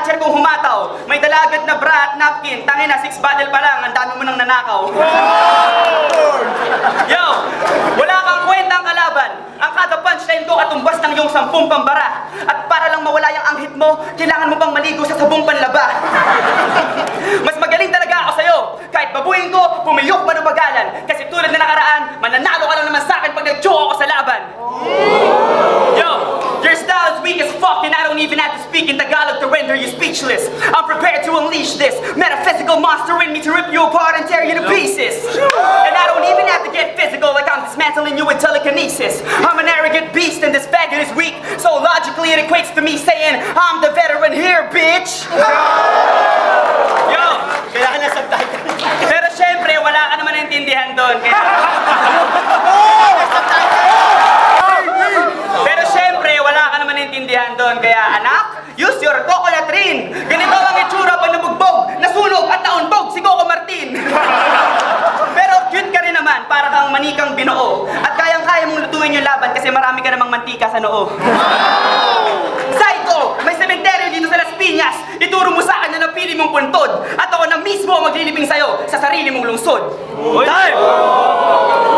catcher kong humataw. May dalagat na bra at napkin. Tangin na, 6 battle pa lang, ang dami mo nang nanakaw. Yo, wala kang kwentang kalaban. Ang kada punchline ko katumbas ng iyong 10 pambara. At para lang mawala yung anghit mo, kailangan mo bang maligo sa sabong panlaba? Mas magaling talaga ako sa'yo. Kahit babuhin ko, pumiyok man o bagalan. Kasi tulad na nakaraan, mananalo ka lang naman sa akin pag nag-choke ako sa laban. Yo, your style is weak as fuck and I don't even have to speak in Tagalog to render you speechless. I'm prepared to unleash this metaphysical monster in me to rip you apart and tear you to pieces. And I don't even have to get physical like I'm dismantling you with telekinesis. I'm an arrogant beast and this faggot is weak. So logically it equates to me saying, I'm the veteran here, bitch. Yo, Kailangan na subtitle. pero syempre wala ka naman naintindihan doon. Pero syempre, wala ka naman naintindihan doon. Kaya anak, use your coconut rin. Ganito ang itsura pag nabugbog, nasunog at naunbog si Coco Martin. Pero cute ka rin naman, para kang manikang binuo. At kayang-kaya mong lutuin yung laban kasi marami ka namang mantika sa noo. Psycho! May sementeryo dito sa Las Piñas. Ituro mo sa akin na napili mong puntod. At ako na mismo ang maglilibing sa'yo sa sarili mong lungsod. Time!